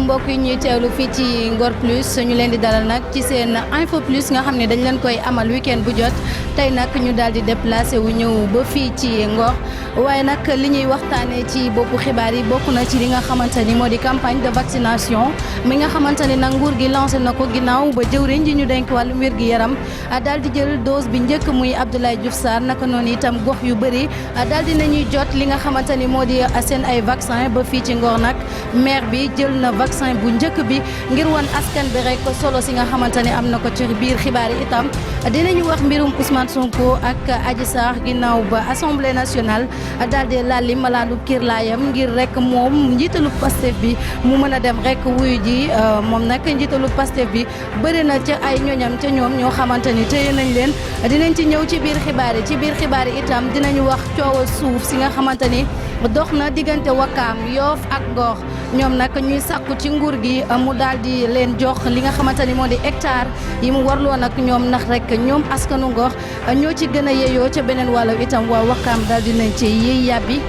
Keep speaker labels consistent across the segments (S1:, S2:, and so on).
S1: mbokk yi ñuy teewlu fii ci Ngor Plus ñu leen di dalal nag ci seen Info Plus nga xam ne dañ leen koy amal week-end bu jot tey nag ñu daal di déplacé wu ñëw ba fii ci Ngor waaye nag li ñuy waxtaanee ci boppu xibaar yi bokk na ci li nga xamante ni moo di campagne de vaccination mi nga xamante ni nag nguur gi lancé na ko ginnaaw ba jëwriñ ji ñu denk wàllum wér gi yaram daal di jël dose bi njëkk muy Abdoulaye Diouf Sarr naka noonu itam gox yu bëri daal di nañuy jot li nga xamante ni moo di seen ay vaccin ba fii ci Ngor nag maire bi jël na vaccin bu njëkk bi ngir wan askan bi rek solo si nga xamante ni am na ko ci biir xibaar yi itam dinañu wax mbirum Ousmane Sonko ak Adji Sarr ginnaaw ba assemblée nationale daal di lalli malaanu kirlaayam ngir rek moom njiitalu Pastef bi mu mën a dem rek wuyu ji moom nag njiitalu Pastef bi bëri na ca ay ñoñam ca ñoom ñoo xamante ni téye nañ leen dinañ ci ñëw ci biir xibaar yi itam dinañu wax coowal suuf si nga xamante ni dox na diggante Wakaam Yoof ak Ngor ñoom nag ñuy sàkku ci nguur gi mu daal di leen jox li nga xamante ni moo di hectare yi mu warloon ak ñoom ndax rek ñoom askanu Ngor ñoo ci gën a yeyoo ca beneen wàllu itam waa Wakaam daal dinañ ci yiy yàbbi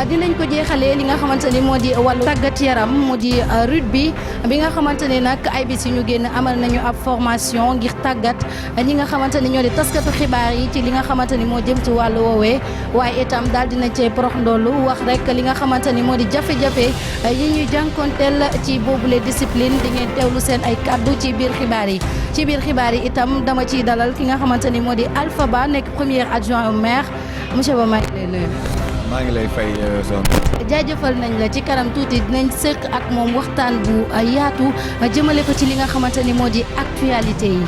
S1: dinañ ko jeexalee li nga xamante ni moo di wàllu tàggat yaram mu di rugby bi nga xamante ni nag ay bis yu ñu génn amal nañu ab formation ngir tàggat ñi nga xamante ni ñoo di taskatu xibaar yi ci li nga xamante ni moo jëm ci wàllu woowee waaye itam daal dina cee porox ndoolu wax rek li nga xamante ni moo di jafe-jafe yi ñuy jànkonteel ci boobule discipline di ngeen teewlu seen ay kaddu ci biir xibaar yi itam dama ciy dalal ki nga xamante ni moo di Alpha Ba nekk premier adjoint au maire monsieur Ba maa ngi lay nuyu.
S2: maa ngi lay fay soxna.
S1: jaajëfal nañ la ci kanam tuuti dinañ sëq ak moom waxtaan bu yaatu jëmale ko ci li nga xamante ni moo di actualité yi.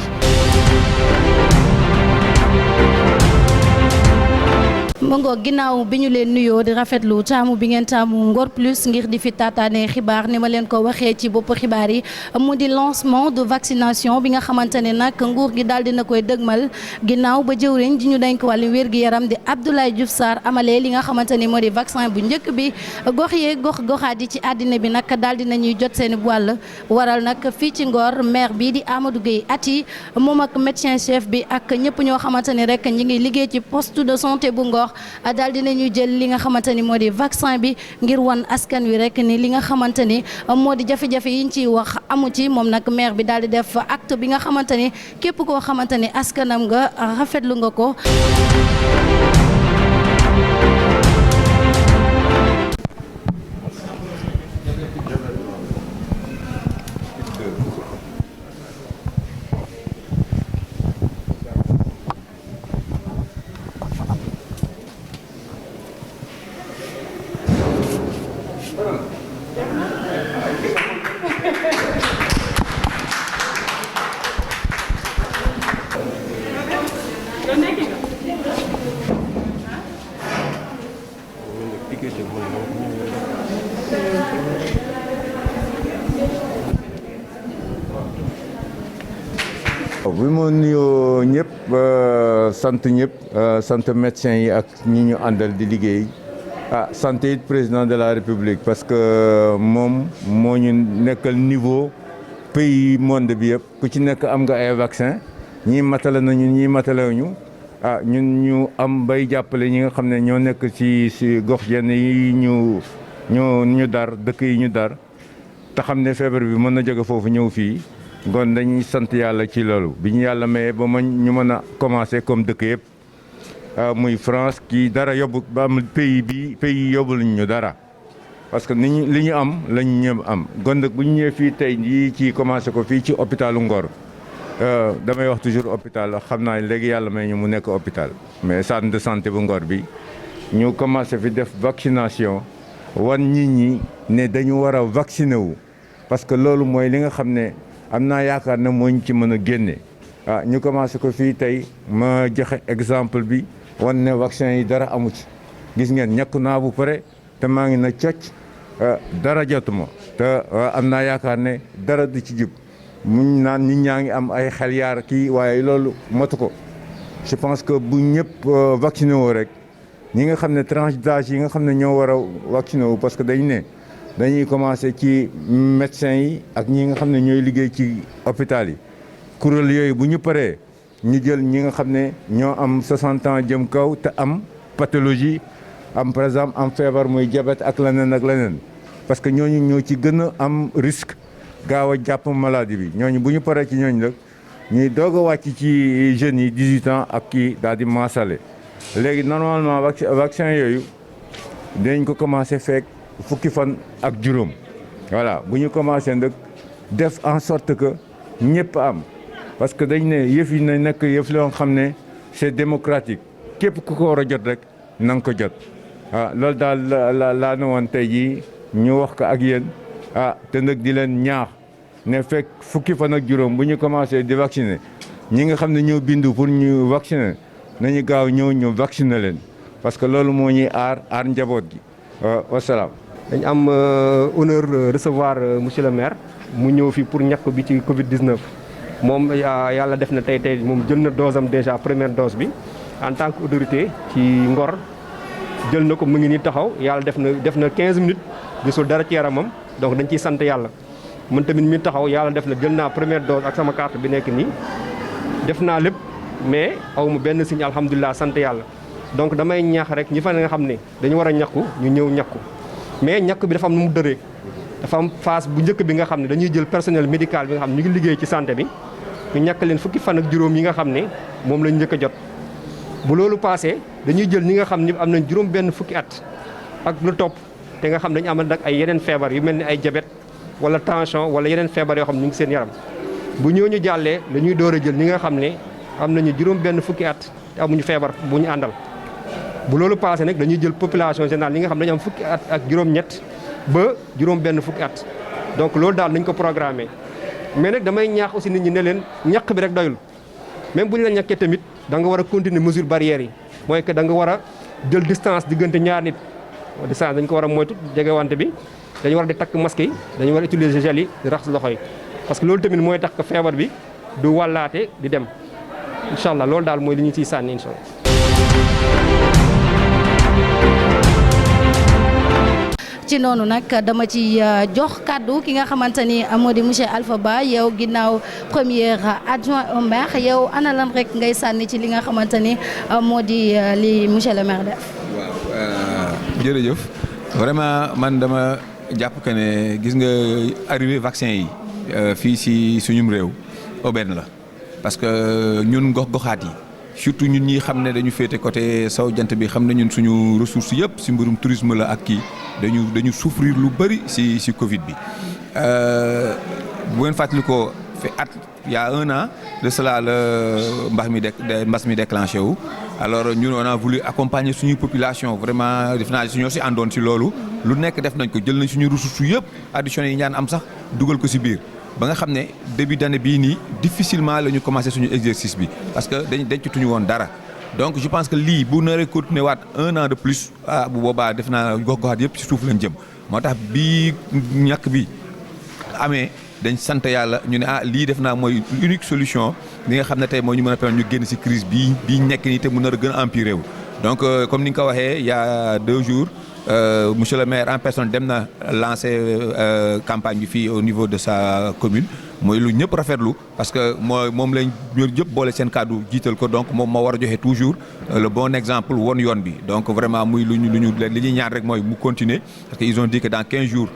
S1: Mongo ginnaaw bi ñu leen nuyoo di rafetlu taamu bi ngeen taamu Ngor Plus ngir di fi taataane xibaar ni ma leen ko waxee ci bopp xibaar yi mu di lancement de vaccination bi nga xamante ne nag nguur gi daal dina koy dëgmal ginnaaw ba jëwriñ ji ñu denk wàllu wér gi yaram di Abdoulaye Diouf Sarr amalee li nga xamante ni moo di vaccin bu njëkk bi gox yee goxaat yi ci àddina bi nag daal dina ñuy jot seen wàll waral nag fii ci Ngor maire bi di Amadou Gueye Aty moom ak médecin chef bi ak ñëpp ñoo xamante ni rek ñi ngi liggéey ci poste de santé bu Ngor daal dinañu jël li nga xamante ni moo di vaccin bi ngir wan askan wi rek ni li nga xamante ni moo di jafe-jafe yiñ ciy wax amu ci moom nag maire bi daal di def acte bi nga xamante ni képp koo xamante ni askanam nga rafetlu nga ko.
S2: bi ma nuyoo ñëpp sant ñëpp sant médecins yi ak ñi ñu àndal di liggéey sant it président de la république parce que moom moo ñu nekkal niveau pays monde bi yëpp ku ci nekk am nga ay vaccin ñii matale nañu ñii matalewuñu ñun ñu am bay jàppale ñi nga xam ne ñoo nekk ci gox yenn yi ñu dar dëkk yi ñu dar te xam ne feebar bi mën na jóge foofu ñëw fii kon dañuy sant yàlla ci loolu bi ñu yàlla mayee ba ñu mën a commencer comme dëkk yëpp muy France kii dara yóbbu ba am pays yóbbul ñu dara parce que li ñu am lañ ñëw am kon nag bu ñu ñëwee fii tey jii ci commencé ko fii ci hôpitalu Ngor damay wax toujours hôpital xam naa léegi yàlla may ñu mu nekk hôpital mais centre de santé bu Ngor bi ñu commencé fi def vaccination wan nit ñi ne dañu war a vacciner wu parce que loolu mooy li nga xam ne am naa yaakaar ne moo ñu ci mën a génne ñu commencé ko fii tey ma joxe exemple bi wan ne vaccin yi dara amu ci gis ngeen ñàkk naa bu pare te maa ngi na cocc dara jotuma te am naa yaakaar ne dara du ci jub muñ naan nit ñaa ngi am ay xel yaar kii waaye loolu matu ko je pense que bu ñëpp vacciné woo rek ñi nga xam ne tranche d'âge yi nga xam ne ñoo war a vacciné wu parce que dañuy commencé ci médecins yi ak ñi nga xam ne ñooy liggéey ci hôpital yi kuréel yooyu bu ñu paree ñu jël ñi nga xam ne ñoo am 60 ans jëm kaw te am pathologie am par exemple am feebar muy diabète ak leneen parce que ñooñu ñoo ci gën a am risque gaaw a jàpp maladie bi ñooñu bu ñu paree ci ñooñu nag ñuy doog a wàcc ci jeunes yi 18 ans ak kii daal di maasale léegi normalement vaccin yooyu dinañ ko commencé fekk fukki fan ak juróom voilà bu ñu commencé nag def en sorte que ñëpp am parce que dañ ne yëf yi na nekk yëf loo xam ne c'est démocratique képp ku ko war a jot rek na nga ko jot loolu daal laa ne woon tey jii ñu wax ko ak yéen te nag di leen ñaax ne fekk fukki fan ak juróom bu ñu commencé di vacciner ñi nga xam ne ñoo bindu pour ñu vacciner nañu gaaw ñëw ñu vacciner leen parce que loolu moo ñuy aar njaboot gi wasalaam.
S3: dañ am honneur recevoir monsieur le maire mu ñëw fii pour ñàkk bi ci Covid 19 moom yàlla def na tey moom jël na dose am déjà première dose bi en tant que autorité ci Ngor jël na ko mu ngi nii taxaw yàlla def na 15 minutes gisul dara ci yaramam donc dañ ciy sant yàlla. man tamit mi taxaw yàlla def na jël naa première dose ak sama carte bi nekk nii def naa lépp mais aw ma benn signe alhamdulilah sant yàlla donc damay ñaax rek ñi fa nga xam ne dañu war a ñàkku ñu ñëw ñàkku mais ñàkk bi dafa am nu mu dëree dafa am phase bu njëkk bi nga xam ne dañuy jël personnel médical bi nga xam ne ñu ngi liggéey ci santé bi ñu ñàkk leen fukki fan ak juróom yi nga xam ne moom lañ njëkk a jot bu loolu passé dañuy jël ñi nga xam ni am nañ juróom benn fukki at ak lu topp te nga xam dañu amal nag ay yeneen feebar yu mel ni ay diabète wala tension wala yeneen feebar yoo xam ne ñu ngi seen yaram bu ñooñu jàllee dañuy door a jël ñi nga xam ne am nañu juróom benn fukki at te amuñu feebar bu ñu àndal bu loolu passé nag dañuy jël population générale ñi nga xam ne dañu am fukki at ak juróom-ñett ba juróom benn fukki at donc loolu daal nañ ko programmé mais nag damay ñaax aussi nit ñi ne leen ñàkk bi rek doyul même bu ñu la ñàkkee tamit da nga war a continuer mesure barrières yi mooy que da nga war a jël distance diggante ñaar nit distance dañ ko war a moytu jegewante bi dañu war di takk masque yi dañu war a utiliser gel yi di raxas loxo yi parce que loolu tamit mooy tax que feebar bi du wàllaate di dem incha allah loolu daal mooy li ñu ciy sànni incha allah.
S1: ci noonu nag dama ci jox kàddu ki nga xamante ni moo di monsieur Alpha Ba yow ginnaaw premier adjoint au maire yow ana lan rek ngay sànni ci li nga xamante ni moo di li monsieur le maire def.
S4: waaw jërëjëf vraiment man dama jàpp que ne gis nga arrivé vaccin yi fii si suñum réew aubaine la parce que ñun gox-goxaat yi surtout ñun ñi xam ne dañu féete côté saw jant bi xam ne ñun suñu ressources yëpp si mbirum tourisme la ak kii dañu souffrir lu bëri si Covid bi bu ngeen fàttali ko fi at il y a 1 an de cela la mbas mi déclenché wu alors ñun on a voulu accompagner suñu population vraiment def naa si ñoo si àndoon si loolu lu nekk def nañ ko jël nañ suñu ressources yëpp additionné yi ñaan am sax dugal ko si biir ba nga xam ne début d'année bii nii difficilement la ñu commencé suñu exercice bi parce que dencituñu woon dara donc je pense que lii bu naree continuer waat 1 an de plus bu boobaa def naa gox-goxaat yëpp si suuf lañ jëm moo tax bii ñàkk bi amee dañ sant yàlla ñu ne lii def naa mooy unique solution li nga xam ne tey moo ñu mën a permettre ñu génn ci crise bii nekk nii te mu nar a gën a empirer wu donc comme ni nga ko waxee il y a 2 jours monsieur le maire en personne dem na lancer campagne bi fii au niveau de sa commune mooy lu ñëpp rafetlu parce que moom lañ ñor ñëpp boole seen kàddu jiital ko donc moom moo war a joxe toujours le bon exemple won yoon bi donc vraiment muy li ñuy ñaan rek mooy mu continuer parce que ils ont dit que dans 15 jours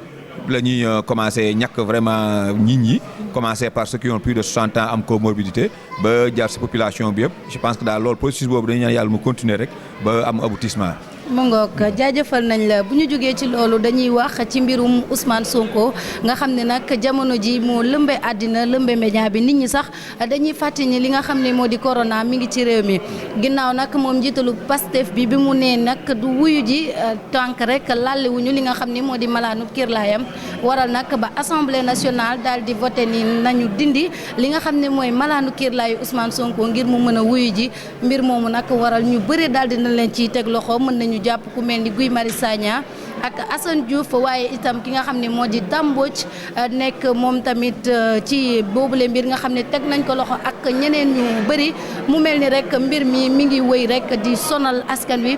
S4: la ñuy commencé ñàkk vraiment nit ñi commencé par ceux qui ont plus de 60 ans am comorbidité ba jaar ci population bi yëpp je pense que daal loolu processus boobu dañu ñaan yàlla mu continuer rek ba am aboutissement.
S1: mu ngoog jaajëfal nañ la bu ñu jógee ci loolu dañuy wax ci mbirum Ousmane Sonko nga xam ne nag jamono ji moo lëmbe àddina lëmbe média bi nit ñi sax dañuy fàttali ni li nga xam ne moo di corona mi ngi ci réew mi ginnaaw nag moom njiitalu Pastef bi mu nee nag du wuyu ji tànk rek lalliwuñu li nga xam ne moo di malaanu kirlaayam waral nag ba assemblée nationale daal di voté ni nañu dindi li nga xam ne mooy malaanu kirlaayu Ousmane Sonko ngir mu mën a wuyu ji mbir moomu nag waral ñu bëri daal dina leen ciy teg loxo mën nañu jàpp ku mel ni Guy Marius Sagna ak Assane Diouf waaye itam ki nga xam ne moo di Dambodj nekk moom tamit ci boobule mbir nga xam ne teg nañ ko loxo ak ñeneen ñu bëri mu mel ni rek mbir mi ngi wëy rek di sonal askan wi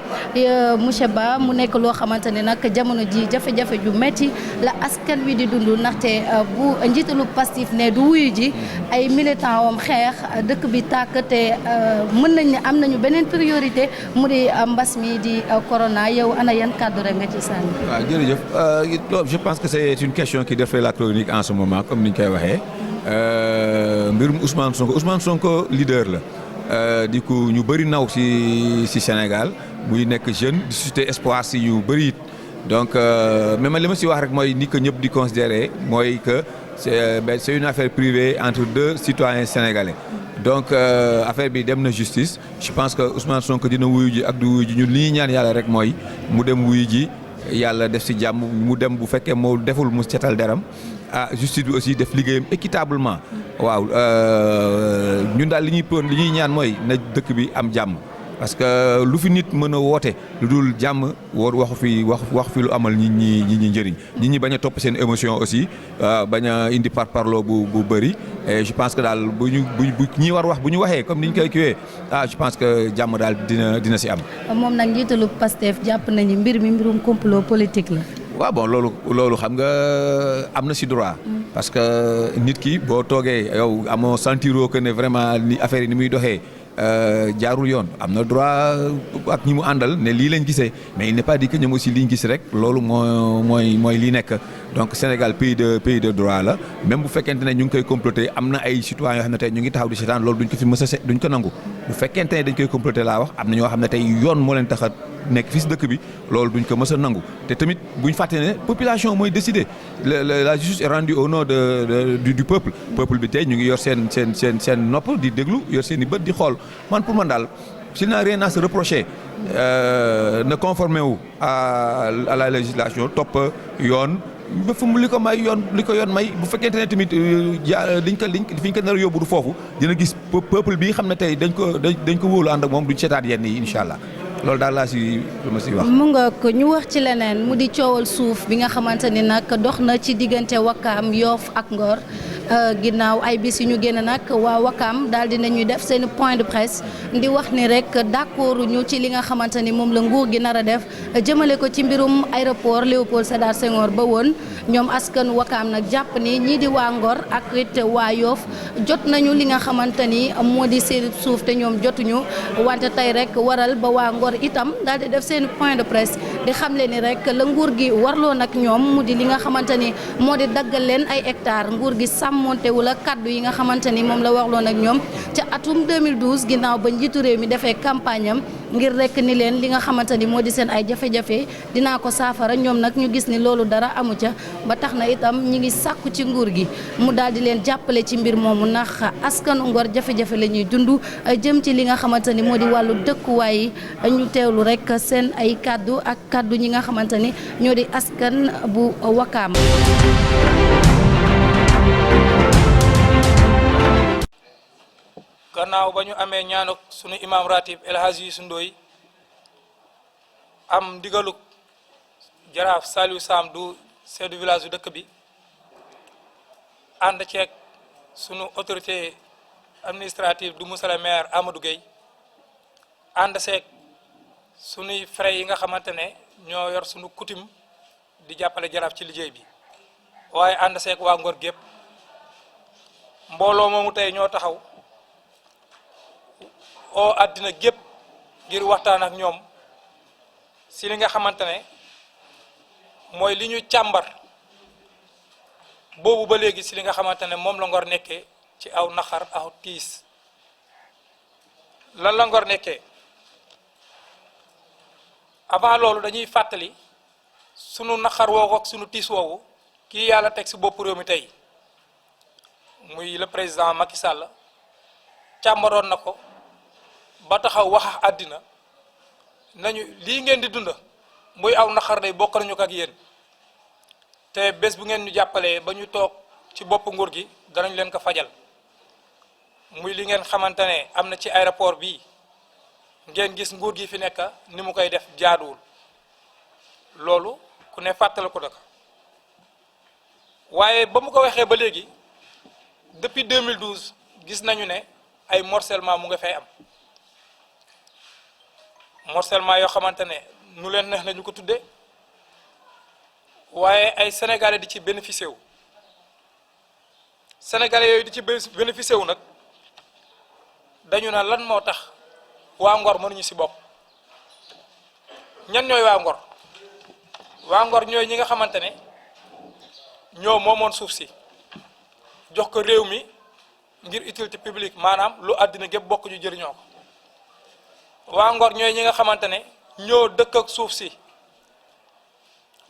S1: monsieur Ba mu nekk loo xamante ne nag jamono ji jafe-jafe ju metti la askan wi di dund ndaxte bu njiitalu Pastef ne du wuyu ji ay militant wam xeex dëkk bi tàkk te mën nañ ne am nañu beneen priorité mu di mbas mi di corona yow ana yan kàddu rek nga ci sànni.
S4: waaw jërëjëf je pense que c'est une question qui défraie la chronique en ce moment comme ni ñu koy waxee mbirum Ousmane Sonko leader la di ko ñu bëri naw ci Sénégal muy nekk jeune di susciter espoir ci ñu bëri it donc mais man li ma ci wax rek mooy ni que ñëpp di considérer mooy que c'est une affaire privée entre deux citoyens sénégalais donc affaire bi dem na justice je pense que Ousmane Sonko dina wuyu ji ak du wuyu ji ñun li ñuy ñaan yàlla rek mooy mu dem wuyu ji yàlla def ci jàmm mu dem bu fekkee moo deful mu setal deram justice bi aussi def liggéeyam équitablement waaw ñun daal li ñuy ñaan mooy na dëkk bi am jàmm parce que lu fi nit mën a woote lu dul jàmm wax fi lu amal nit ñi njëriñ nit ñi bañ a topp seen émotion aussi bañ a indi parparloo bu bëri et je pense que daal bu ñi war wax bu ñu waxee comme ni ñu koy kiwee je pense que jàmm daal dina ci am.
S1: moom nag njiitalu Pastef jàpp nañu mbir mi mbirum complot politique la.
S4: waaw bon loolu xam nga am na ci droit parce que nit ki boo toogee yow amoo sentiroo que ne vraiment ni affaire yi ni muy doxee jaarul yoon am na droit ak ñi mu àndal ne lii lañ gisee mais il n'est pas dit que ñoom aussi liñ gis rek loolu mooy lii nekk donc Sénégal pays de droit la même bu fekkente ne ñu ngi koy comploter am na ay citoyens yoo xam ne tey ñu ngi taxaw di seetaan loolu duñ ko fi mës a duñ ko nangu bu fekkente ne dañ koy comploter laa wax am na ñoo xam ne tey yoon moo leen tax a nekk fii si dëkk bi loolu duñ ko mës a nangu te tamit buñ fàtte ne population mooy décider la justice est rendue au nom du peuple bi tey ñu ngi yor seen nopp di déglu yor seen i bët di xool man pour man daal s'il n'a rien à se reprocher ne conformer wu à la législation topp yoon ba fu mu li ko yoon may bu fekkente ne tamit fi ñu ko nar a yóbbu du foofu dina gis peuple bi xam ne tey dañ ko wóolu ànd ak moom duñ seetaat yenn yi incha allah loolu daal laa si lu ma si wax.
S1: mu nga ko ñu wax ci leneen mu di coowal suuf bi nga xamante ni nag dox na ci diggante Wakaam Yoff ak Ngor ginnaaw ay bis yu ñu génn nag waa Wakaam daal di nañuy def seen point de presse di wax ni rek d'accord ñu ci li nga xamante ni moom la nguur gi nar a def jëmale ko ci mbirum aéroport Léopold Sédar Senghor ba woon ñoom askan Wakaam nag jàpp ni ñii di waa Ngor ak it waa Yoff jot nañu li nga xamante ni moo di seen suuf te ñoom jotuñu wante tey rek waral ba waa Ngor itam daal di def seen point de presse di xamle ni rek la nguur gi warloo nag ñoom mu di li nga xamante ni moo di daggal leen ay hectares nguur gi sàmmontewul ak kaddu yi nga xamante ni moom la warloo nag ñoom ca atum 2012 ginnaaw ba njiitu réew mi defee campagne am ngir rek ni leen li nga xamante ni moo di seen ay jafe-jafe dinaa ko saafara ñoom nag ñu gis ni loolu dara amu ca ba tax na itam ñi ngi sàkku ci nguur gi mu daal di leen jàppale ci mbir moomu ndax askanu Ngor jafe-jafe la ñuy dund jëm ci li nga xamante ni moo di wàllu dëkkuwaay ñu teewlu rek seen ay kaddu ak kaddu ñi nga xamante ni ñoo di askan bu Wakaam.
S5: gannaaw ba ñu amee ñaanuk sunu imam ratib El Hadji Youssou Ndoye am ndigaluk jaraaf Saliou Sam du chef de village du dëkk bi ànd ceeg sunu autorité administrative du monsieur le maire Amadou Gueye ànd seeg sunuy frais yi nga xamante ne ñoo yor sunu coutume di jàppale jaraaf ci liggéey bi waaye ànd seeg waa Ngor gépp mbooloo moomu tey ñoo taxaw oo àddina gépp ngir waxtaan ak ñoom si li nga xamante ne mooy li ñu càmbar boobu ba léegi si li nga xamante ne moom la Ngor nekkee ci aw naxar aw tiis lan la Ngor nekkee avant loolu dañuy fàttali sunu naxar woowu ak sunu tiis woowu kii yàlla teg si bopp réew mi tey muy le président Macky Sall càmbaroon na ko ba taxaw wax àddina nañu lii ngeen di dund muy aw naxar day bokk nañu ko ak yéen te bés bu ngeen ñu jàppalee ba ñu toog ci bopp nguur gi danañ leen ko fajal muy li ngeen xamante ne am na ci aéroport bii ngeen gis nguur gi fi nekk ni mu koy def jaaduwul loolu ku ne fàttala ko daka waaye ba mu ko waxee ba léegi depuis 2012 gis nañu ne ay morcellement mu nga fay am morcellement yoo xamante ne nu leen neex nañu ko tudde waaye ay sénégalais di ci bénéficié wu sénégalais yooyu di ci bénéficié wu nag dañu ne lan moo tax waa Ngor mënuñu ci bopp ñan ñooy waa Ngor waa Ngor ñooy ñi nga xamante ne ñoo moomoon suuf si jox ko réew mi ngir utilité publique maanaam lu àddina gépp bokk ñu jëriñoo ko waa Ngor ñooy ñi nga xamante ne ñoo dëkk ak suuf si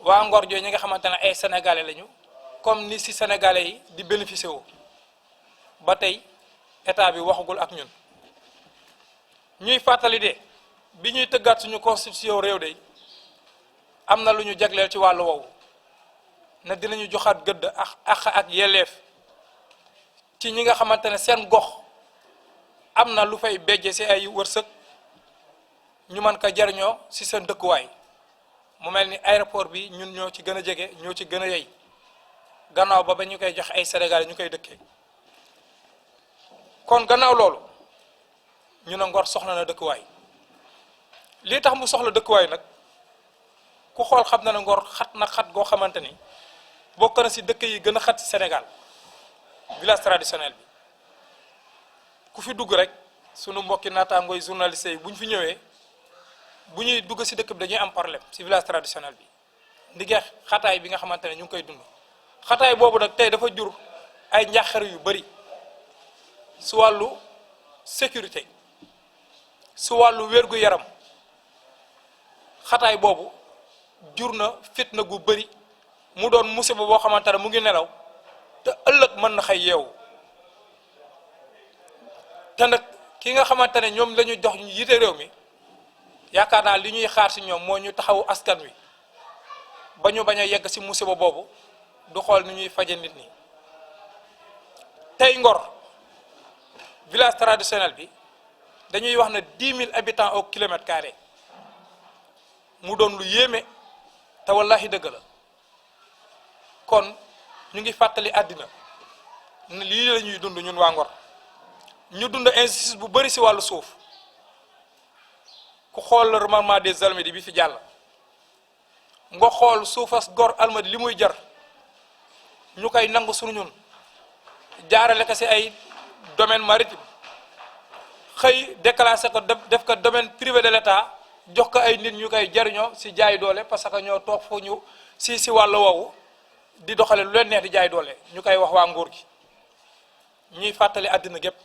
S5: waa Ngor ñooy ñi nga xamante ne ay sénégalais lañu comme ni si sénégalais yi di bénéficier wu ba tey état bi waxagul ak ñun ñuy fàttali de bi ñuy tëggaat suñu constitution réew de am na lu ñu jagleel ci wàllu woowu ne dinañu joxaat gëdd ak yelleef ci ñi nga xamante ne seen gox am na lu fay bejje ci ay wërsëg ñu mën ko jariñoo ci seen dëkkuwaay mu mel ni aéroport bi ñun ñoo ci gën a jege ñoo ci gën a yey gannaaw ba ñu koy jox ay Sénégalais ñu koy dëkkee kon gannaaw loolu ñu ne Ngor soxla na dëkkuwaay lii tax mu soxla dëkkuwaay nag ku xool xam na ne Ngor xat na xat goo xamante ni bokk na ci dëkk yi gën a xat ci Sénégal village traditionnel bi ku fi dugg rek sunu mbokki naataangooy journalistes yi bu ñu fi ñëwee bu ñuy dugg ci dëkk bi dañuy am problème ci village traditionnel bi ndigee xataay bi nga xamante ne ñu ngi koy dund xataay boobu nag tey dafa jur ay njàqare yu bari su wàllu sécurité su wàllu wér-gu-yaram xataay boobu jur na fitna gu bari mu doon musiba boo xamante ne mu ngi nelaw te ëllëg mën na xëy yeewu te nag ki nga xamante ne ñoom la ñu jox ñu yite réew mi yaakaar naa li ñuy xaar ci ñoom moo ñu taxawu askan wi ba ñu bañ a yegg ci musiba boobu du xool ni ñuy faje nit ñi tey Ngor village traditionnel bi dañuy wax ne 10 000 habitants au kilomètre carré mu doon lu yéeme te wallahi dëgg la kon ñu ngi fàttali àddina ne lii la ñuy dund ñun waa Ngor ñu dund injustice bu bari ci wàllu suuf ku xool le remembrement des Almadies bi fi jàll nga xool suufas Ngor Almadies li muy jar ñu koy nangu suñu ñun jaarale ko ci ay domaine maritime xëy déclassé ko def ko domaine privé de l'État jox ko ay nit ñu koy jariñoo ci jaay doole parce que ñoo toog fu ñu ci wàllu woowu di doxale lu leen neex di jaay doole ñu koy wax waa nguur gi ñuy fàttali àddina gépp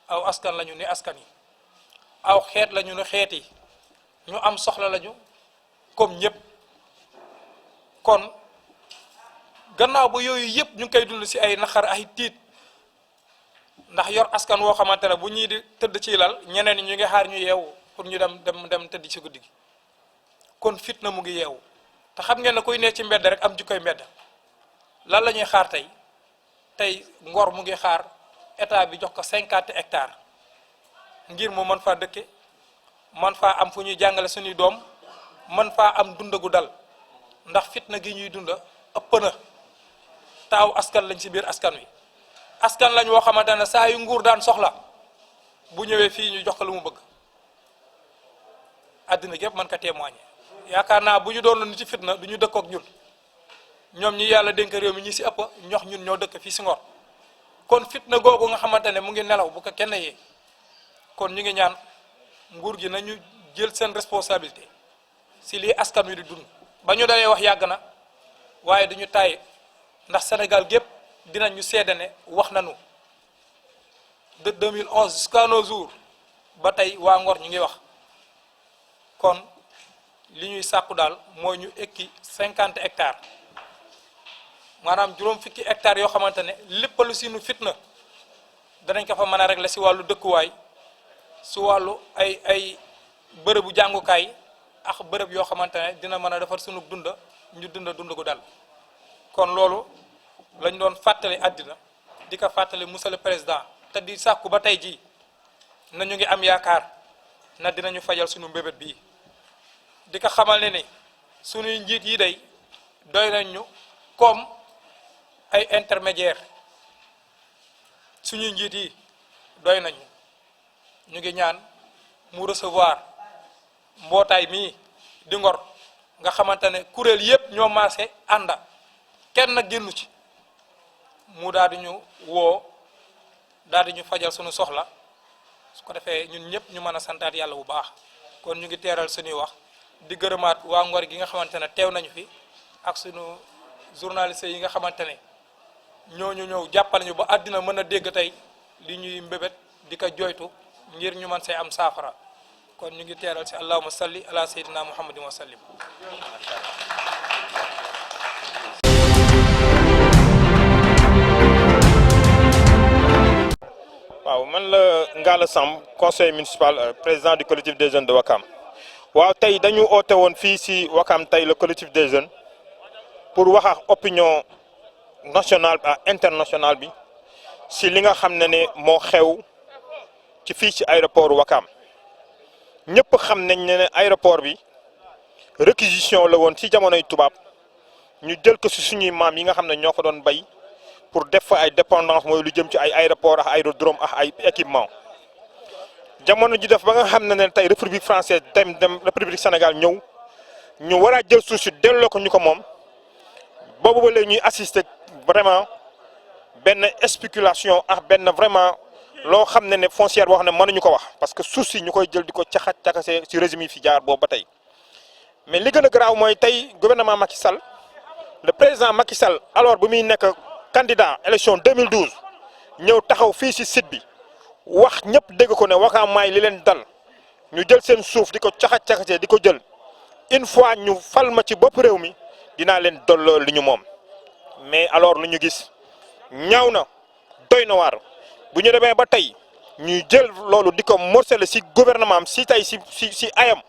S5: aw askan lañu ni askan yi aw xeet lañu ni xeet yi ñu am soxla lañu comme ñëpp kon gannaaw ba yooyu yëpp ñu ngi koy dund ci ay naqar ay tiit ndax yor askan woo xamante ne bu ñii di tëdd ci lal ñeneen ñi ñu ngi xaar ñu yeewu pour ñu dem tëdd ci guddi gi kon fitna mu ngi yeewu te xam ngeen ne kuy ne ci mbedd rek am jikkoy mbedd lan la ñuy xaar tey Ngor mu ngi xaar état bi jox ko 50 hectares ngir mu mën faa dëkke man faa am fu ñuy jàngale suñuy doom man faa am dund gu dal ndax fitna gi ñuy dunda ëpp na taaw askan lañ ci biir askan wi askan lañ woo xamante ne saa yu nguur daan soxla bu ñëwee fii ñu jox ko lu mu bëgg àddina gépp mën ko témoigner yaakaar naa bu ñu doon nit ci fitna du ñu dëkkook ñun ñoom ñi yàlla dénk réew mi ñi ci ëpp ñox ñun ñoo dëkk fii ci Ngor kon fitna googu nga xamante ne mu ngi nelaw bu ko kenn yee kon ñu ngi ñaan nguur gi nañu jël seen responsabilité ci lii askan wi di dund ba ñu dalee wax yàgg na waaye duñu tàyyi ndax Sénégal gépp dinañu seede ne wax nañu de 2011 jusqu'à nos jours ba tey waa Ngor ñu ngi wax kon li ñuy sàkku daal mooy ñu ekki 50 hectares maanaam juróom fukki hectares yoo xamante ne lépp lu sinu fitna danañ ko fa mën a régler ci wàllu dëkkuwaay ci wàllu ay bërëbu jàngukaay ak bërëb yoo xamante ne dina mën a defar sunu dund ñu dund gu dal kon loolu lañ doon fàttali àddina di ko fàttali monsieur le président te di sàkku ba tey jii na ñu ngi am yaakaar na dinañu fajal sunu mbébét bii di ko xamal ne ni sunuy njiit yi day doy nañ ñu comme ay intermédiaire suñuy njiit yi doy nañu ñu ngi ñaan mu recevoir mbootaay mii di Ngor nga xamante ne kuréel yépp ñoo maase ànda kenn nag génnu ci mu daal di ñu woo daal di ñu fajal suñu soxla su ko defee ñun ñëpp ñu mën a santaat yàlla bu baax kon ñu ngi teeral suñuy wax di gërëmaat waa Ngor gi nga xamante ne teew nañu fi ak sunu journaliste yi nga xamante ne ñooñu ñëw jàppale ñu ba àddina mën a dégg tey li ñuy mbébét di ko joytu ngir ñu mën see am saafara kon ñu ngi teeral si allahumma salli ala sayyidina muhammadin wa sallim.
S6: waaw man la Ngalla Samb conseiller municipal président du collectif des jeunes de Ouakam waaw tey dañu oote woon fii si Ouakam tey le collectif des jeunes pour wax ak opinion nationale ak internationale bi si li nga xam ne moo xew ci fii ci aéroport Ouakam ñëpp xam nañ ne aéroport bi réquisition la woon ci jamonoy tubaab ñu jël ko si suñuy maam yi nga xam ne ñoo ko doon bay pour def fa ay dépendance mooy lu jëm ci ay aéroport ak aérodrome ak ay équipement jamono ji def ba nga xam ne tey république française dem république Sénégal ñëw ñu war a jël suuf si delloo ko ñu ko moom boobu ba léegi ñuy assister vraiment benn spéculation ak benn vraiment loo xam ne foncière boo xam ne mënuñu ko wax parce que suuf si ñu koy jël di ko caxase ci régime yi fi jaar boobu ba tey mais li gën a garaaw mooy tey gouvernement Macky Sall le président Macky Sall alors bu muy nekk candidat élection 2012 ñëw taxaw fii ci site bi wax ñëpp dégg ko ne Ouakam maay li leen dal ñu jël seen suuf di ko caxasee di ko jël une fois ñu fal ma ci bopp réew mi dinaa leen dolloo li ñu moom mais alors lu ñu gis ñaaw na doy na waar bu ñu demee ba tey ñuy jël loolu di ko morcelé ci gouvernement am ci tey ci ayam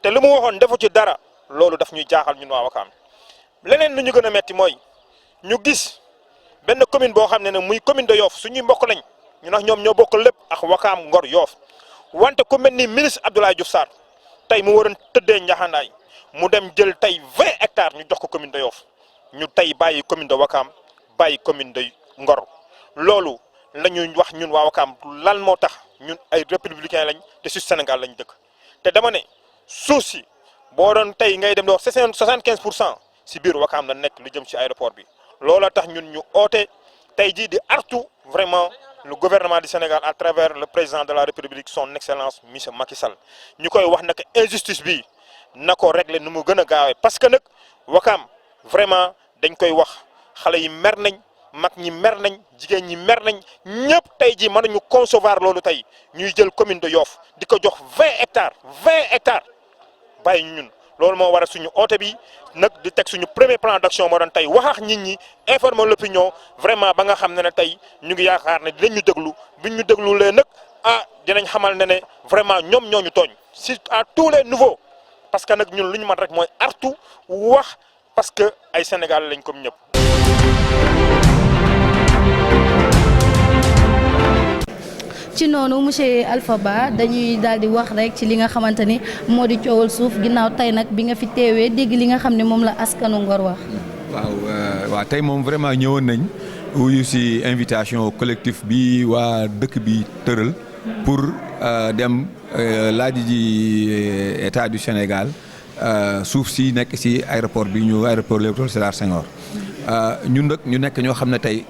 S6: te lu mu waxoon defu ci dara loolu daf ñuy jaaxal ñun waa Ouakam leneen lu ñu gën a metti mooy ñu gis benn commune boo xam ne muy commune de Yoff suñuy mbokk lañ ñu nax ñoom ñoo bokk lépp ak Ouakam Ngor Yoff wante ku mel ni ministre Abdoulaye Diouf Sarr tey mu waroon tëddee njaxandaay mu dem jël tey 20 hectares ñu jox ko commune de Yoff ñu tey bàyyi commune de Ouakam bàyyi commune de Ngor loolu la ñuy wax ñun waa Ouakam lan moo tax ñun ay républicain lañ te ci Sénégal lañ dëkk te dama ne suuf si boo doon tey ngay dem di wax 75% ci biir Ouakam la nekk lu jëm ci aéroport bi loola tax ñun ñu oote tey jii di artu vraiment le gouvernement du Sénégal à travers le président de la République son excellence monsieur Macky Sall ñu koy wax nag injustice bi na ko régler nu mu gën a gaawee parce que nag Ouakam vraiment dañ koy wax xale yi mer nañ mag ñi mer nañ jigéen ñi mer nañ ñëpp tey jii mënuñu concevoir loolu tey ñuy jël commune de Yoff di ko jox 20 hectares bàyyi ñun loolu moo waral suñu oote bi nag di teg suñu premier plan d'action moo doon tey wax ak nit ñi informer l'opinion vraiment ba nga xam ne tey ñu ngi yaakaar ne dinañ ñu déglu buñ ñu déglu lee nag dinañ xamal ne vraiment ñoom ñoo ñu tooñ si à tous les niveaux parce que nag ñun lu ñu mën rek mooy artu wax parce que ay Sénégal lañ comme ñëpp.
S1: ci noonu monsieur Alpha Ba dañuy daal di wax rek ci li nga xamante ni moo di coowal suuf ginnaaw tey nag bi nga fi teewee dégg li nga xam ne moom la askanu Ngor wax.
S4: waaw tey moom vraiment ñëwoon nañ wuyu si invitation collectif bi waa dëkk bi tëral pour dem laaj ji état du Sénégal suuf si nekk si aéroport bi ñu aéroport Léopold Sédar Senghor ñun nag ñu nekk ñoo xam ne tey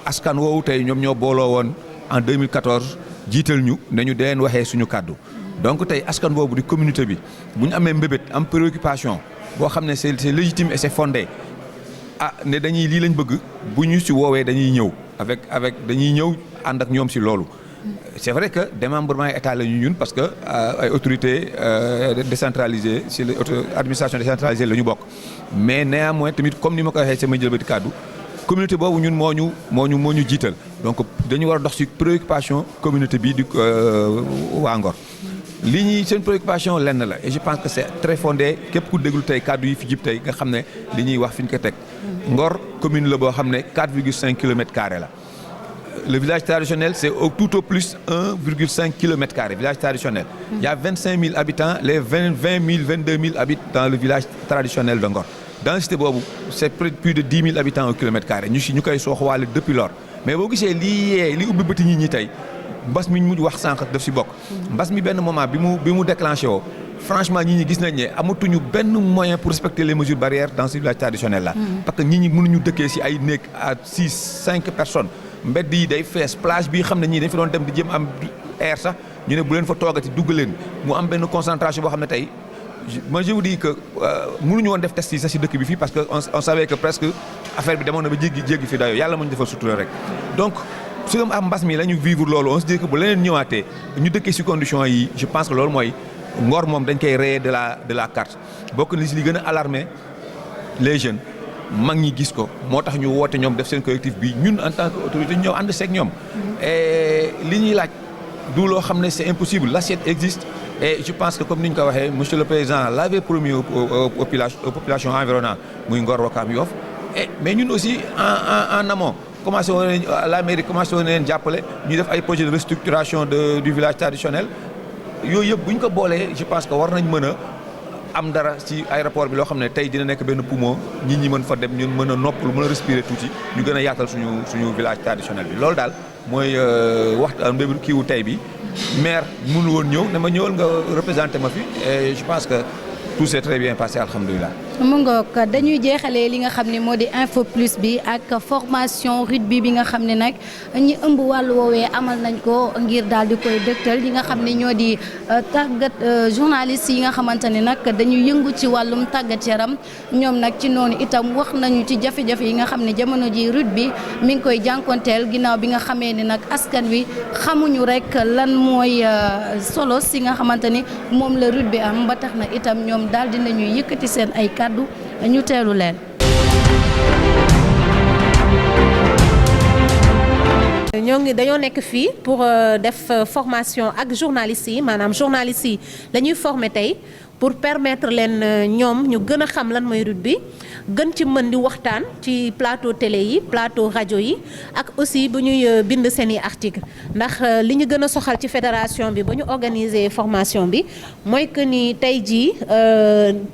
S4: askan woowu tey ñoom ñoo booloo woon en 2014 jiital ñu nañu deen waxee suñu kàddu donc tey askan boobu di communauté bi bu ñu amee mbébét am préoccupation boo xam ne c'est légitime et c'est fondé ne dañuy lii lañ bëgg bu ñu si woowee dañuy ñëw avec dañuy ñëw ànd ak ñoom si loolu c'est vrai que démembrement état la ñu ñun parce que ay autorités décentralisées si administration décentralisée la ñu bokk mais néanmoins tamit comme ni ma ko waxee sama jëlbati kàddu communauté boobu ñun moo ñu jiital donc dañu war a dox ci préoccupation communauté bi di waa Ngor li ñuy seen préoccupation lenn la et je pense que c'est très fondé képp ku déglu tey kàddu yi fi jib tey nga xam ne li ñuy wax fi ñu ko teg Ngor commune la boo xam ne 4,5 kilomètres carrés la le village traditionnel c'est tout au plus 1,5 kilomètres carrés village traditionnel il y a 25 000 habitants les 20 000 22 000 habitent dans le village traditionnel de Ngor densité boobu c'est plus de 10 000 habitants au kilomètre carré ñu koy sooxwaale depuis lors mais boo gisee li ubbi bëti nit ñi tey mbas mi ñu wax sànq daf si bokk mbas mi benn moment bi mu déclenché woo franchement ñi gis nañ ne amatuñu benn moyen pour respecter les mesures barrières dans ce village traditionnel là parce que ñi mënuñu dëkkee si ay néeg à 5 personnes mbedd yi day fees plage bi xam ne ñii dañ fa doon dem di jëm am air sax ñu ne bu leen fa toogati dugg leen mu am benn concentration boo xam ne tey moi je vous dis que mënuñu woon def test yi sax si dëkk bi fii parce que on savait que presque affaire bi demoon na ba jéggi fi dayoo yàlla moo ñu defal sutura rek donc su am mbas mi la ñu vivre loolu on se dit que bu leneen ñëwaatee ñu dëkkee si conditions yi je pense que loolu mooy Ngor moom dañ koy rayer de la carte bokk na si li gën a alarmer les jeunes mag ñi gis ko moo tax ñu woote ñoom def seen collectif bi ñun en tant que autorité ñu ñëw ànd seeg ñoom et li ñuy laaj du loo xam ne c'est impossible l'assiette existe et je pense que comme ni ñu ko waxee monsieur le président l'avait promis aux populations environnantes muy Ngor Ouakam Yoff mais ñun aussi en amont commencé woon nañ la mairie commencé woon nañ jàppale ñu def ay projets de restructuration du village traditionnel yooyu yëpp bu ñu ko boolee je pense que war nañ mën a am dara ci aéroport bi loo xam ne tey dina nekk benn poumon nit ñi mën fa dem ñun mën a noppalu mën a respirer tuuti ñu gën a yaatal suñu village traditionnel bi loolu daal mooy waxtaan mbébu kiiwu tey bi maire mënu woon ñëw ne ma ñëwal nga représenté ma fi et je pense que tout s'est très bien passé alhamdulilah.
S1: mu ngoog dañuy jeexalee li nga xam ne moo di info plus bi ak formation rugby bi nga xam ne nag ñi ëmb wàllu woowee amal nañ ko ngir daal di koy dëgtal ñi nga xam ne ñoo di tàggat journaliste yi nga xamante ne nag dañuy yëngu ci wàllum tàggat yaram ñoom nag ci noonu itam wax nañu ci jafe-jafe yi nga xam ne jamono ji rugby mi ngi koy jànkonteel ginnaaw bi nga xamee ni nag askan wi xamuñu rek lan mooy solo si nga xamante ni moom la rugby am ba tax na itam ñoom daal dinañuy yëkkati seen ay kàddu ñu teelu leen.
S7: dañoo nekk fii pour def formation ak journalistes yi maanaam journalistes yi la ñuy former tey pour permettre leen ñoom ñu gën a xam lan mooy rugby gën ci mën di waxtaan ci plateau télé yi plateau rajo yi ak aussi bu ñuy bind seeni article ndax li ñu gën a soxal ci fédération bi ba ñu organiser formation bi mooy que ni tey jii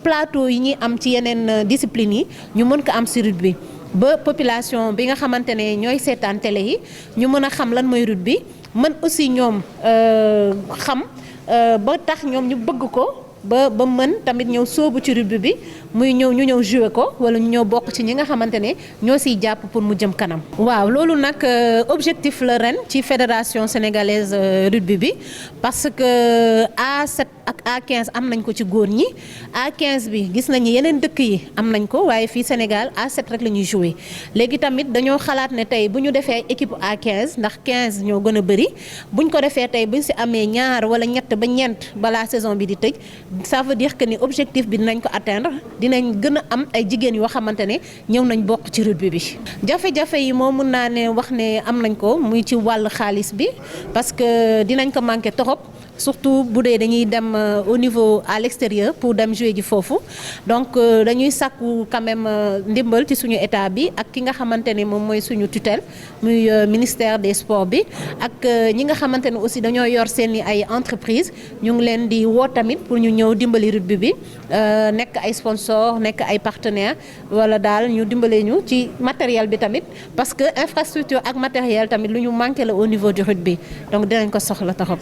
S7: plateau yi ñuy am ci yeneen discipline yi ñu mën ko am ci rugby ba population bi nga xamante ne ñooy seetaan télé yi ñu mën a xam lan mooy rugby mën aussi ñoom xam ba tax ñoom ñu bëgg ko ba mën tamit ñëw sóobu ci rugby bi muy ñu ñëw jouer ko wala ñu ñëw bokk ci ñi nga xamante ne ñoo siy jàpp pour mu jëm kanam. waaw loolu nag objectif la ren ci fédération sénégalaise rugby bi parce que A7 ak A15 am nañ ko ci góor ñi A15 bi gis nañu yeneen dëkk yi am nañ ko waaye fii Sénégal A7 rek la ñuy jouer léegi tamit dañoo xalaat ne tey bu ñu defee équipe A15 ndax 15 ñoo gën a bëri buñ ko defee tey buñ si amee ñaar wala ñett ba ñeent balaa saison bi di tëj ça veut dire que ni objectif bi dinañ ko atteindre dinañ gën a am ay jigéen yoo xamante ne ñëw nañ bokk ci rugby bi. jafe-jafe yi moom mun naa ne wax ne am nañ ko muy ci wàllu xaalis bi parce que dinañ ko manqué trop. surtout bu dee dañuy dem au niveau à l'extérieur pour dem jouer ji foofu donc dañuy sàkku quand même ndimbal ci suñu état bi ak ki nga xamante ne moom mooy suñu tutelle muy ministère des sports bi ak ñi nga xamante ne aussi dañoo yor seeni ay entreprise ñu ngi leen di woo tamit pour ñu ñëw dimbali rugby bi nekk ay sponsor nekk ay partenaires wala daal ñu dimbale ñu ci matériel bi tamit parce que infrastructure ak matériel tamit lu ñu manqué la au niveau du rugby donc dinañ ko soxla taxaw.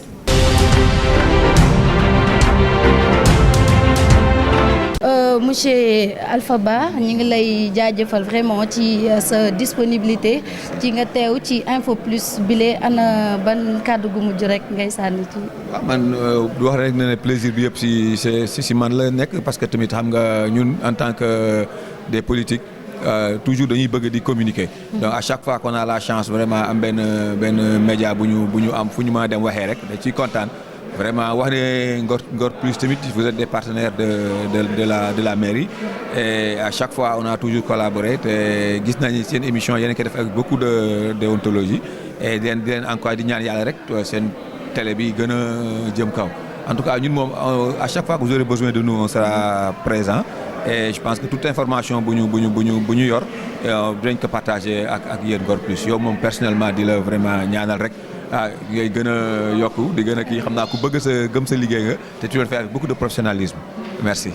S1: Monsieur Alpha Ba ñu ngi lay jaajëfal vraiment ci sa disponibilité ci nga teew ci info plus bile ana ban kàddu gu mujj rek ngay sànni ci.
S4: waaw man du wax rek ne plaisir bi yëpp si man la nekk parce que tamit xam nga ñun en tant que des politiques toujours dañuy bëgg di communiquer. donc à chaque fois qu'on a la chance vraiment am benn média bu ñu am fu ñu mën a dem waxee rek da ciy kontaan. vraiment wax ne Ngor Plus tamit vous êtes des partenaires de la mairie et à chaque fois on a toujours collaboré te gis nañu seen émission yéen a koy def avec beaucoup de déontologie et di leen encore di ñaan yàlla rek seen télé bi gën a jëm kaw en tout cas ñun moom à chaque fois que vous aurez besoin de nous on sera présent et je pense que toute information bu ñu yor dinañ ko partager ak yéen Ngor Plus yow moom personnellement di la vraiment ñaanal rek. ngay gën a yokku di gën a kii xam naa ku bëgg sa gëm sa liggéey nga te tu le fais avec beaucoup de professionnalisme merci.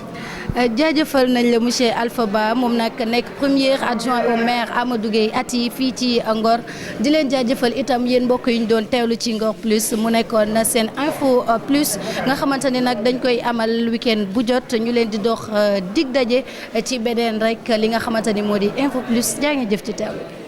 S1: jaajëfal nañ la monsieur Alpha Ba moom nag nekk premier adjoint au maire Amadou Gueye Aty fii ci Ngor di leen jaajëfal itam yéen mbokk yi ñu doon teewlu ci Ngor Plus mu nekkoon seen info plus nga xamante ne nag dañ koy amal week-end bu jot ñu leen di dox dig daje ci beneen rek li nga xamante ni moo di info plus jaa ngi jëf ci teewlu.